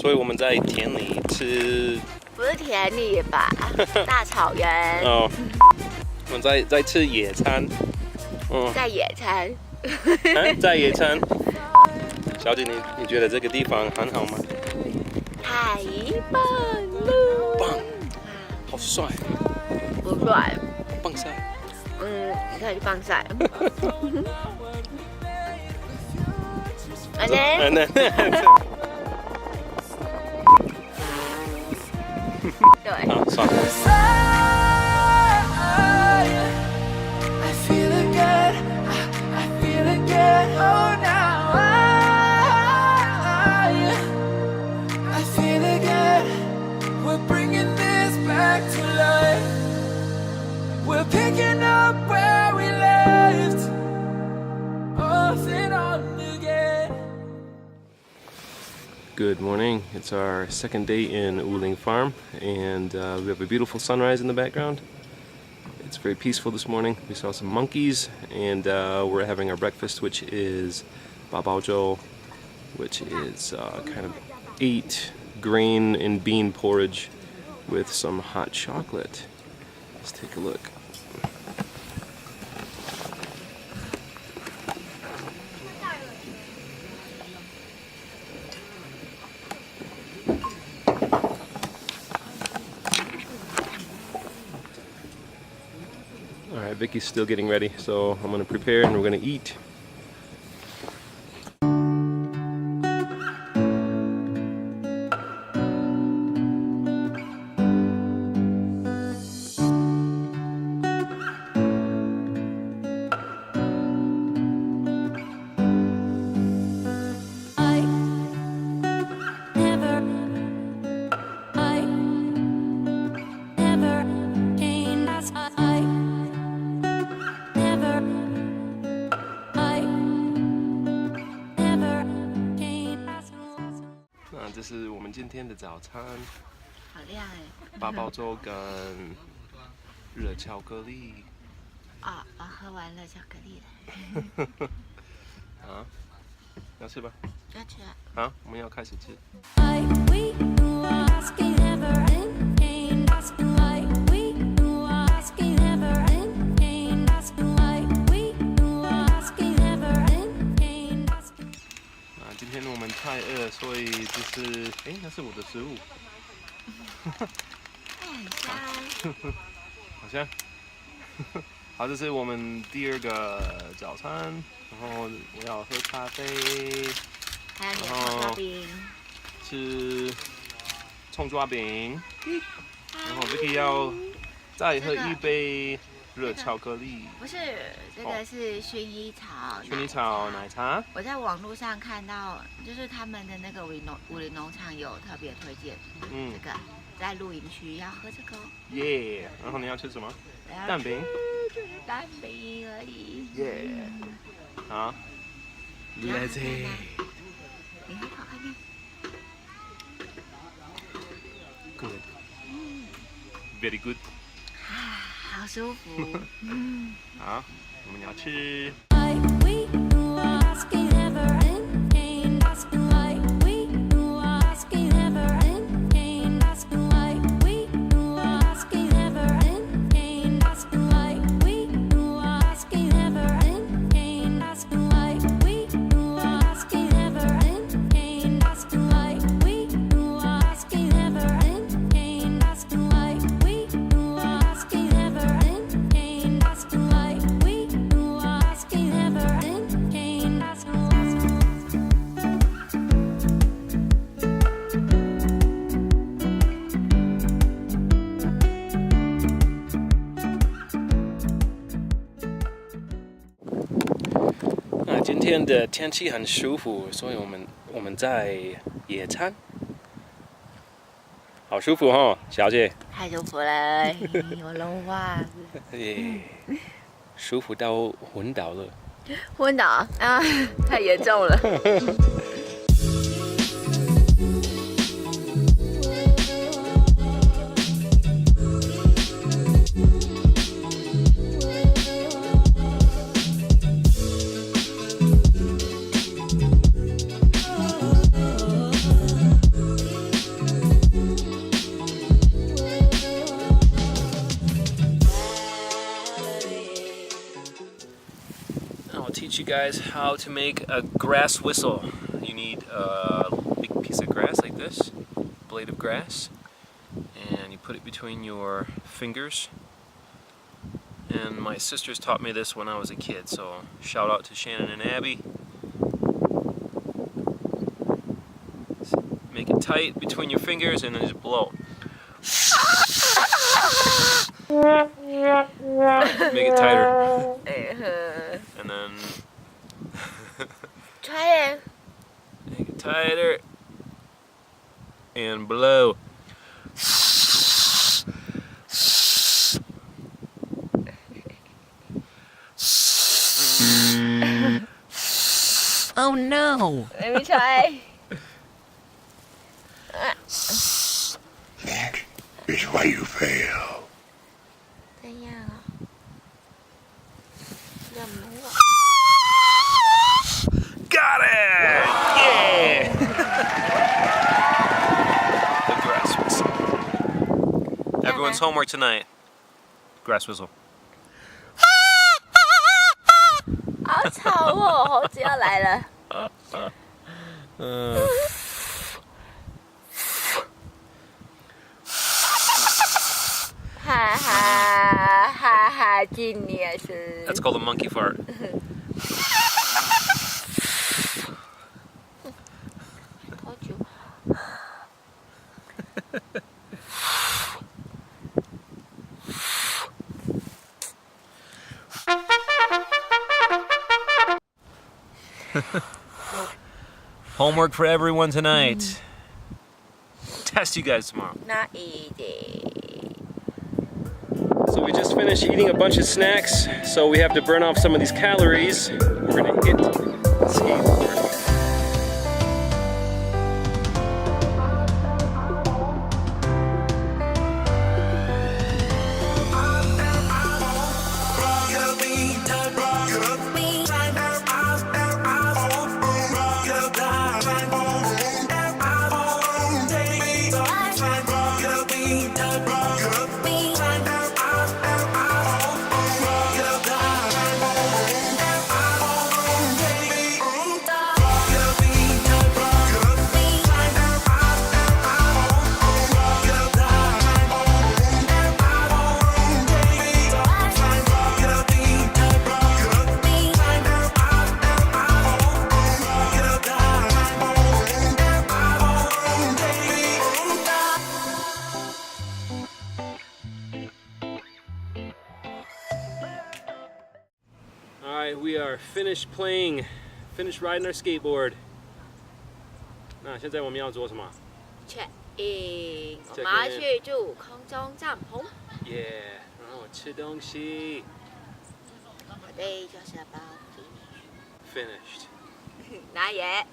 所以我们在田里吃，不是田里吧？大草原。哦，我们在吃野餐。在野餐。在野餐。小姐，你觉得这个地方很好吗？太棒了！棒，好帅。不帅。棒晒。你可以去棒晒。对。好，算了。We're picking up where we left, off and on again. Good morning. It's our second day in Wuling Farm, and we have a beautiful sunrise in the background. It's very peaceful this morning. We saw some monkeys, and we're having our breakfast, which is babaozhou, which is kind of 8 grain and bean porridge with some hot chocolate. Let's take a look. Alright, Vicky's still getting ready, so I'm going to prepare and we're going to eat.那这是我们今天的早餐，好亮哎！八宝粥跟热巧克力。我喝完热巧克力了。啊，要吃吧？要吃啊！好，我们要开始吃。今天我们太饿，所以就是那是我的食物。很香。好香。好，这是我们第2个早餐，然后我要喝咖啡，还有你的葱抓饼，吃葱抓饼，然后 Vicky 要再喝1杯热巧克力。不是，这个是薰衣草奶茶。我在网络上看到，就是他们的那个武陵农场有特别推荐，这个在露营区要喝这个。耶！然后你要吃什么？蛋饼。就是蛋饼而已。耶！好 ，Let's eat。你喝好看看。Good. Very good. 好舒服。好，我们要吃。今天的天气很舒服，所以我们在野餐，好舒服哦，小姐。太舒服了，我融化。舒服到昏倒了。昏倒啊，太严重了。guys how to make a grass whistle. You need a big piece of grass like this, blade of grass, and you put it between your fingers. And my sisters taught me this when I was a kid, so shout out to Shannon and Abby. Make it tight between your fingers and then just blow. Make it tighter. And then try it. Make it tighter and blow. Oh no! Let me try. That is why you fail. 这样啊，要摸。 Got it! Yeah! The grass whistle. Everyone's homework tonight. Grass whistle. 好吵哦，猴子要来了。哈哈哈哈，今年是。 That's called a monkey fart. Homework for everyone tonight. Test you guys tomorrow. Not easy. So we just finished eating a bunch of snacks, so we have to burn off some of these calories. We're gonna hit the skateboard. Alright, we are finished riding our skateboard. 那现在我们要做什么？ Check in， 我 Check 们要 in 去住空中帐篷。 Yeah， 然后吃东西。 Today just about Finished. not yet.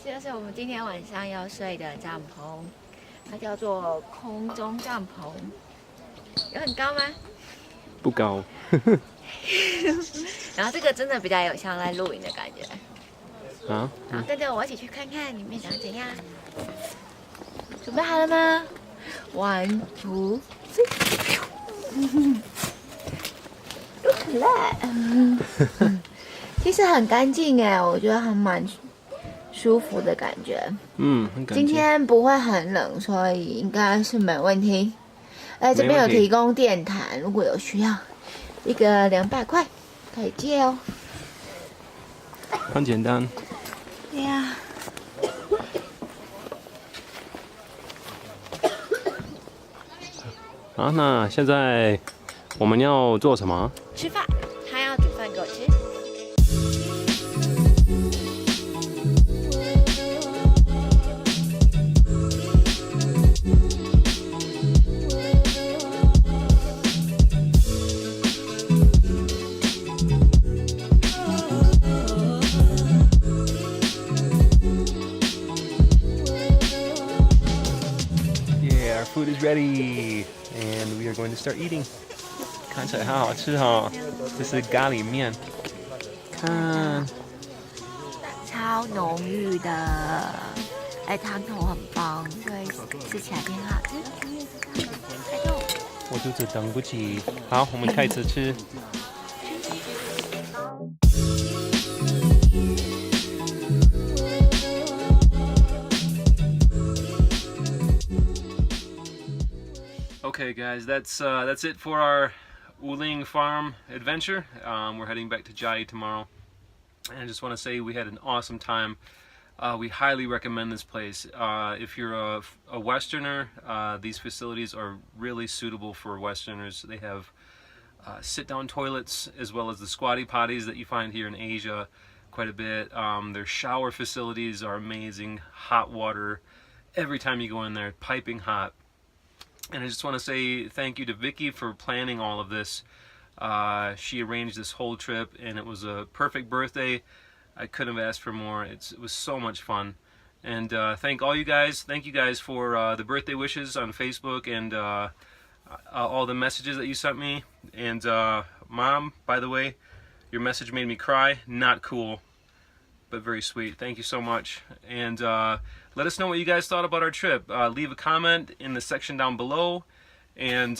这是我们今天晚上要睡的帐篷，它叫做空中帐篷。有很高吗？不高。然后这个真的比较有像在露营的感觉。啊？好，跟着我一起去看看里面长怎样。准备好了吗 ？One, two, three. Look at that. 其实很干净哎，我觉得还蛮舒服的感觉。嗯，很干净。今天不会很冷，所以应该是没问题。这边有提供电毯，如果有需要，一个200块可以借哦。很简单。对呀。好，那现在我们要做什么？吃饭，他要煮饭给我吃。our food is ready, and we are going to start eating. 看起来好好吃哦，这是咖喱面，看，超浓郁的，哎，汤头很棒，所以吃起来变好吃。开动！我肚子等不及。好，我们开始吃。Okay, guys, that's it for our Wuling Farm adventure. We're heading back to Jai tomorrow, and I just want to say we had an awesome time. We highly recommend this place. If you're a Westerner, these facilities are really suitable for Westerners. They have sit-down toilets as well as the squatty potties that you find here in Asia quite a bit. Their shower facilities are amazing. Hot water every time you go in there, piping hot. And I just want to say thank you to Vicky for planning all of this. She arranged this whole trip, and it was a perfect birthday. I couldn't have asked for more. It was so much fun. And thank you guys for the birthday wishes on Facebook and all the messages that you sent me. And Mom, by the way, your message made me cry. Not cool, but very sweet. Thank you so much. And let us know what you guys thought about our trip. Leave a comment in the section down below. And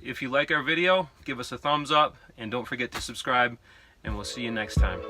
if you like our video, give us a thumbs up. And don't forget to subscribe. And we'll see you next time.